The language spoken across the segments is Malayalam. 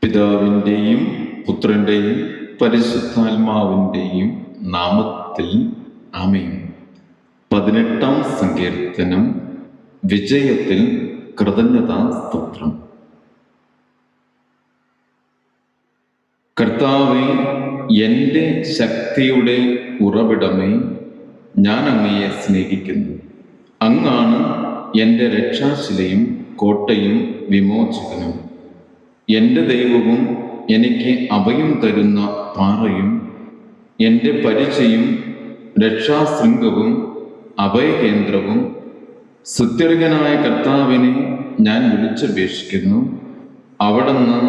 പിതാവിൻ്റെയും പുത്രൻ്റെയും പരിശുദ്ധാത്മാവിൻ്റെയും നാമത്തിൽ ആമേൻ. 18-ാം സങ്കീർത്തനം. വിജയത്തിൽ കൃതജ്ഞതാ സ്തോത്രം. കർത്താവേ, എൻ്റെ ശക്തിയുടെ ഉറവിടമേ, ഞാൻ അങ്ങയെ സ്നേഹിക്കുന്നു. അങ്ങാണ് എൻ്റെ രക്ഷാശിലയും കോട്ടയും വിമോചകനും. എൻ്റെ ദൈവവും എനിക്ക് അഭയം തരുന്ന പാറയും എൻ്റെ പരിചയും രക്ഷാശൃംഗവും അഭയകേന്ദ്രവും. സ്തുത്യർഹനായ കർത്താവിനെ ഞാൻ വിളിച്ചപേക്ഷിക്കുന്നു. അവിടുന്ന്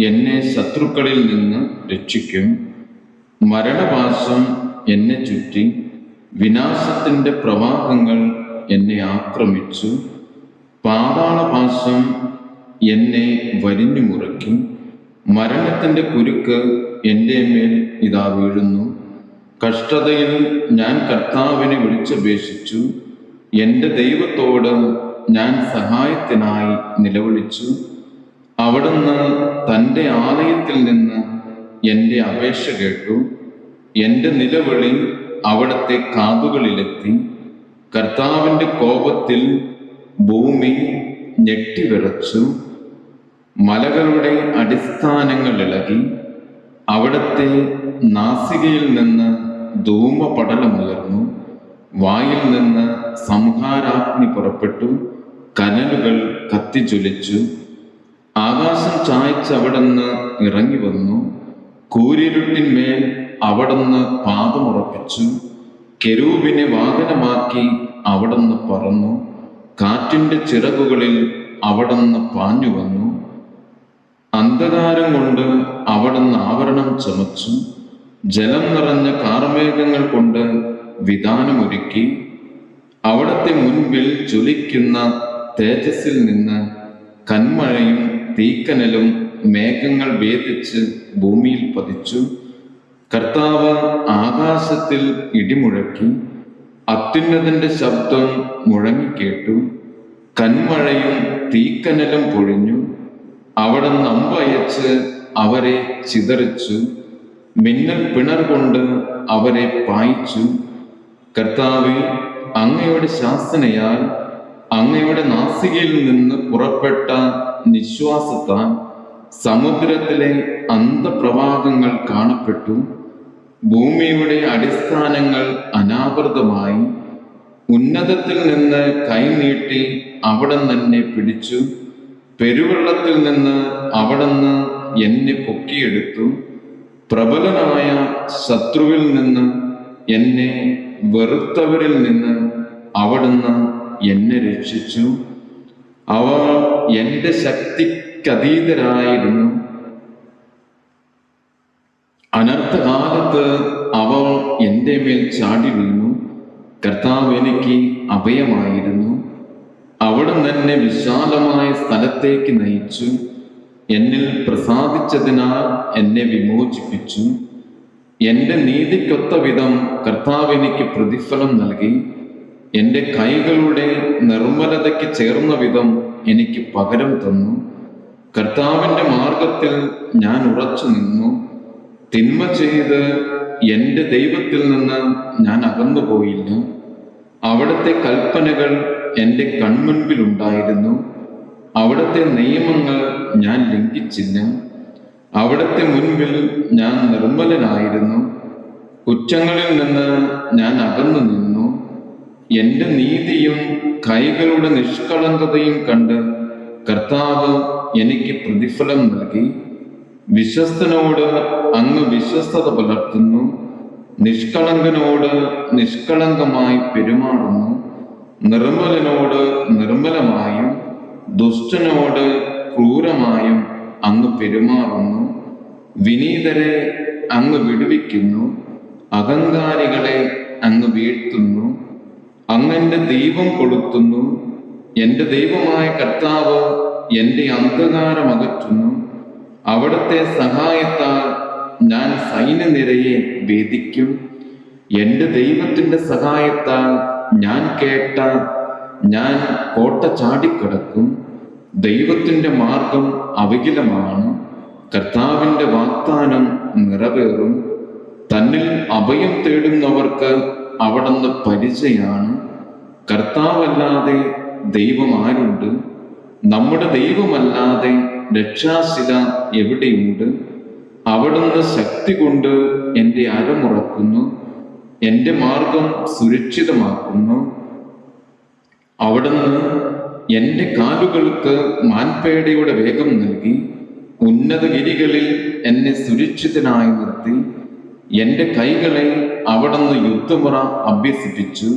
എന്നെ ശത്രുക്കളിൽ നിന്ന് രക്ഷിക്കും. മരണപാശം എന്നെ ചുറ്റി, വിനാശത്തിൻ്റെ പ്രവാഹങ്ങൾ എന്നെ ആക്രമിച്ചു. പാതാളപാശം എന്നെ വരിഞ്ഞു മുറുക്കി. മരണത്തിൻ്റെ കുരുക്ക് എൻ്റെ മേൽ ഇതാ വീഴുന്നു. കഷ്ടതയിൽ ഞാൻ കർത്താവിനെ വിളിച്ചപേക്ഷിച്ചു. എൻ്റെ ദൈവത്തോട് ഞാൻ സഹായത്തിനായി നിലവിളിച്ചു. അവിടുന്ന് തൻ്റെ ആലയത്തിൽ നിന്ന് എൻ്റെ അപേക്ഷ കേട്ടു. എൻ്റെ നിലവിളി അവിടുത്തെ കാതുകളിലെത്തി. കർത്താവിൻ്റെ കോപത്തിൽ ഭൂമി ഞെട്ടിവിറച്ചു. മലകളുടെ അടിസ്ഥാനങ്ങൾ ഇളകി. അവിടുത്തെ നാസികയിൽ നിന്ന് ധൂമപടലമുയർന്നു. വായിൽ നിന്ന് സംഹാരാഗ്നി പുറപ്പെട്ടു. കനലുകൾ കത്തിജ്വലിച്ചു. ആകാശം ചായ്ച്ച് അവിടുന്ന് ഇറങ്ങി വന്നു. കൂരിരുട്ടിന്മേൽ അവിടുന്ന് പാദമുറപ്പിച്ചു. കെരൂബിനെ വാഹനമാക്കി അവിടുന്ന് പറന്നു. കാറ്റിൻ്റെ ചിറകുകളിൽ അവിടുന്ന് പാഞ്ഞു വന്നു. അന്ധകാരം കൊണ്ട് അവിടുന്ന് ആവരണം ചമച്ചു. ജലം നിറഞ്ഞ കാർമേഘങ്ങൾ കൊണ്ട് വിധാനമൊരുക്കി. അവിടുത്തെ മുൻപിൽ ജ്വലിക്കുന്ന തേജസ്സിൽ നിന്ന് കന്മഴയും തീക്കനലും മേഘങ്ങൾ ഭേദിച്ച് ഭൂമിയിൽ പതിച്ചു. കർത്താവ് ആകാശത്തിൽ ഇടിമുഴക്കി. അത്യുന്നതന്റെ ശബ്ദം മുഴങ്ങിക്കേട്ടു. കന്മഴയും തീക്കനലും പൊഴിഞ്ഞു. അവിടുന്ന് അമ്പയച്ച് അവരെ ചിതറിച്ചു. മിന്നൽ പിണർ കൊണ്ട് അവരെ പായിച്ചു. കർത്താവേ, അങ്ങയുടെ ശാസനയാൽ, അങ്ങയുടെ നാസികയിൽ നിന്ന് പുറപ്പെട്ട നിശ്വാസത്താൽ സമുദ്രത്തിലെ അന്തപ്രവാഹങ്ങൾ കാണപ്പെട്ടു. ഭൂമിയുടെ അടിസ്ഥാനങ്ങൾ അനാവൃതമായി. ഉന്നതത്തിൽ നിന്ന് കൈനീട്ടി അവിടുന്ന് എന്നെ പിടിച്ചു. പെരുവെള്ളത്തിൽ നിന്ന് അവിടുന്ന് എന്നെ പൊക്കിയെടുത്തു. പ്രബലനായ ശത്രുവിൽ നിന്ന്, എന്നെ വെറുത്തവരിൽ നിന്ന് അവിടുന്ന് എന്നെ രക്ഷിച്ചു. അവർ എൻ്റെ ശക്തിക്കതീതരായിരുന്നു. അനർത്ഥകാലത്ത് അവൾ എൻ്റെ മേൽ ചാടി വീണു. കർത്താവ് എനിക്ക് അഭയമായിരുന്നു. അവിടുന്ന് എന്നെ വിശാലമായ സ്ഥലത്തേക്ക് നയിച്ചു. എന്നിൽ പ്രസാദിച്ചതിനാൽ എന്നെ വിമോചിപ്പിച്ചു. എൻ്റെ നീതിക്കൊത്ത വിധം കർത്താവ് എനിക്ക് പ്രതിഫലം നൽകി. എൻ്റെ കൈകളുടെ നിർമ്മലതയ്ക്ക് ചേർന്ന വിധം എനിക്ക് പകരം തന്നു. കർത്താവിൻ്റെ മാർഗത്തിൽ ഞാൻ ഉറച്ചു നിന്നു. തിന്മ ചെയ്ത് എൻ്റെ ദൈവത്തിൽ നിന്ന് ഞാൻ അകന്നുപോയില്ല. അവിടുത്തെ കൽപ്പനകൾ എൻ്റെ കൺമുൻപിലുണ്ടായിരുന്നു. അവിടുത്തെ നിയമങ്ങൾ ഞാൻ ലംഘിച്ചില്ല. അവിടുത്തെ മുൻപിൽ ഞാൻ നിർമ്മലനായിരുന്നു. കുറ്റങ്ങളിൽ നിന്ന് ഞാൻ അകന്നു നിന്നു. എൻ്റെ നീതിയും കൈകളുടെ നിഷ്കളങ്കതയും കണ്ട് കർത്താവ് എനിക്ക് പ്രതിഫലം നൽകി. വിശ്വസ്തനോട് അങ്ങ് വിശ്വസ്തത പുലർത്തുന്നു. നിഷ്കളങ്കനോട് നിഷ്കളങ്കമായി പെരുമാറുന്നു. നിർമ്മലനോട് നിർമ്മലമായും ദുഷ്ടനോട് ക്രൂരമായും അങ്ങ് പെരുമാറുന്നു. വിനീതരെ അങ്ങ് വിടുവിക്കുന്നു. അഹങ്കാരികളെ അങ്ങ് വീഴ്ത്തുന്നു. അങ്ങെൻ്റെ ദൈവം കൊളുത്തുന്നു. എൻ്റെ ദൈവമായ കർത്താവ് എൻ്റെ അന്ധകാരം അകറ്റുന്നു. അവിടുത്തെ സഹായത്താൽ ഞാൻ സൈന്യനിരയെ ഭേദിക്കും. എൻ്റെ ദൈവത്തിൻ്റെ സഹായത്താൽ ഞാൻ കോട്ട ചാടിക്കിടക്കും. ദൈവത്തിൻ്റെ മാർഗം അവികലമാണ്. കർത്താവിൻ്റെ വാഗ്ദാനം നിറവേറും. തന്നിൽ അഭയം തേടുന്നവർക്ക് അവിടുന്ന് പരിചയാണ്. കർത്താവല്ലാതെ ദൈവം ആരുണ്ട്? നമ്മുടെ ദൈവമല്ലാതെ രക്ഷാശില എവിടെയുണ്ട്? അവിടുന്ന് ശക്തി കൊണ്ട് എൻ്റെ അരമുറക്കുന്നു, എൻ്റെ മാർഗം സുരക്ഷിതമാക്കുന്നു. അവിടുന്ന് എൻ്റെ കാലുകൾക്ക് മാൻപേടയുടെ വേഗം നൽകി, ഉന്നതഗിരികളിൽ എന്നെ സുരക്ഷിതനായി നിർത്തി. എൻ്റെ കൈകളെ അവിടുന്ന് യുദ്ധമുറ അഭ്യസിപ്പിച്ചു.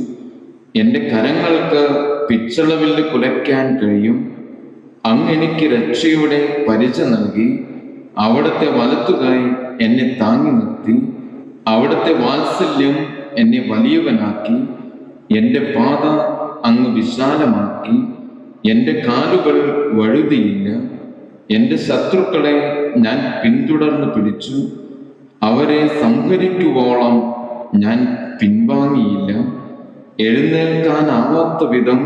എൻ്റെ കരങ്ങൾക്ക് പിച്ചളവില്ല് കുലയ്ക്കാൻ കഴിയും. അങ്ങ് എനിക്ക് രക്ഷയുടെ പരിച നൽകി. അവിടുത്തെ വലത്തുകൈ എന്നെ താങ്ങി നിർത്തി. അവിടുത്തെ വാത്സല്യം എന്നെ വലിയവനാക്കി. എൻ്റെ പാത അങ്ങ് വിശാലമാക്കി. എൻ്റെ കാലുകൾ വഴുതിയില്ല. എൻ്റെ ശത്രുക്കളെ ഞാൻ പിന്തുടർന്ന് പിടിച്ചു. അവരെ സംഹരിക്കുവോളം ഞാൻ പിൻവാങ്ങിയില്ല. എഴുന്നേൽക്കാനാവാത്ത വിധം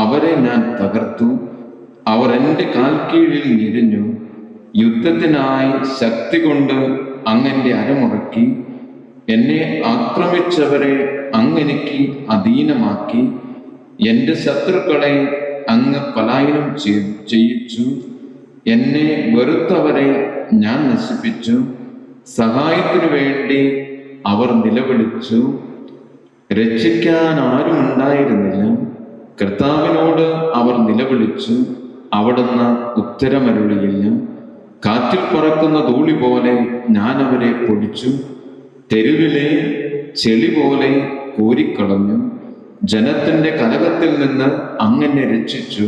അവരെ ഞാൻ തകർത്തു. അവർ എൻ്റെ കാൽക്കീഴിൽ ഞെരിഞ്ഞു. യുദ്ധത്തിനായി ശക്തി കൊണ്ട് അങ്ങെൻ്റെ അരമുറക്കി. എന്നെ ആക്രമിച്ചവരെ അങ്ങെനിക്ക് അധീനമാക്കി. എൻ്റെ ശത്രുക്കളെ അങ്ങ് പലായനം ചെയ്യിച്ചു. എന്നെ വെറുത്തവരെ ഞാൻ നശിപ്പിച്ചു. സഹായത്തിനു വേണ്ടി അവർ നിലവിളിച്ചു. രക്ഷിക്കാൻ ആരും ഉണ്ടായിരുന്നില്ല. കർത്താവിനോട് അവർ നിലവിളിച്ചു, അവിടുന്ന് ഉത്തരമരുളിയില്ല. കാറ്റിൽ പറക്കുന്ന ധൂളി പോലെ ഞാൻ അവരെ പൊടിച്ചു. തെരുവിലെ ചെളി പോലെ കോരിക്കളഞ്ഞു. ജനത്തിന്റെ കലഹത്തിൽ നിന്ന് അങ്ങനെ രക്ഷിച്ചു.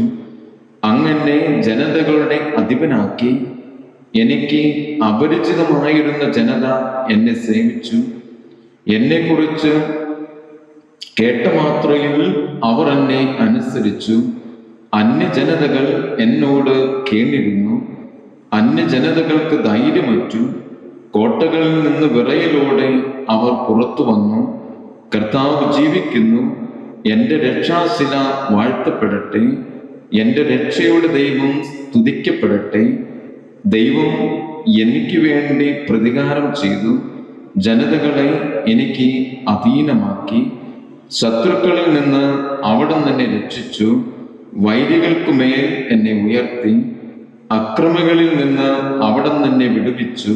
അങ്ങനെ ജനതകളുടെ അധിപനാക്കി. എനിക്ക് അപരിചിതമായിരുന്ന ജനത എന്നെ സേവിച്ചു. എന്നെക്കുറിച്ച് കേട്ട മാത്രയിൽ അവർ എന്നെ അനുസരിച്ചു. അന്യജനതകൾ എന്നോട് കേണിരുന്നു. അന്യജനതകൾക്ക് ധൈര്യമറ്റു. കോട്ടകളിൽ നിന്ന് വിറയലോടെ അവർ പുറത്തു വന്നു. കർത്താവ് ജീവിക്കുന്നു. എൻ്റെ രക്ഷാശില വാഴ്ത്തപ്പെടട്ടെ. എൻ്റെ രക്ഷയുടെ ദൈവം സ്തുതിക്കപ്പെടട്ടെ. ദൈവം എനിക്ക് വേണ്ടി പ്രതികാരം ചെയ്തു. ജനതകളെ എനിക്ക് അധീനമാക്കി. ശത്രുക്കളിൽ നിന്ന് അവിടുന്ന് എന്നെ രക്ഷിച്ചു. വൈരികൾക്കുമേൽ എന്നെ ഉയർത്തി. അക്രമികളിൽ നിന്ന് അവിടുന്ന് എന്നെ വിടുവിച്ചു.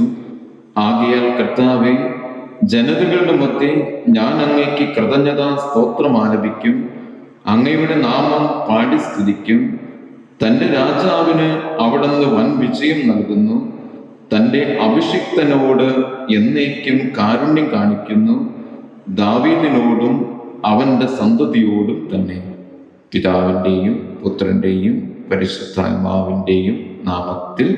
ആകയാൽ കർത്താവേ, ജനതകളുടെ മധ്യേ ഞാൻ അങ്ങേക്ക് കൃതജ്ഞതാ സ്തോത്രം ആലപിക്കും. അങ്ങയുടെ നാമം പാടി സ്തുതിക്കും. തൻ്റെ രാജാവിന് അവിടുന്ന് വൻ വിജയം നൽകുന്നു. തൻ്റെ അഭിഷിക്തനോട് എന്നേക്കും കാരുണ്യം കാണിക്കുന്നു. ദാവീദിനോടും അവൻ്റെ സന്തതിയോടും തന്നെ. പിതാവിൻ്റെയും പുത്രൻ്റെയും പരിശുദ്ധാത്മാവിൻ്റെയും നാമത്തിൽ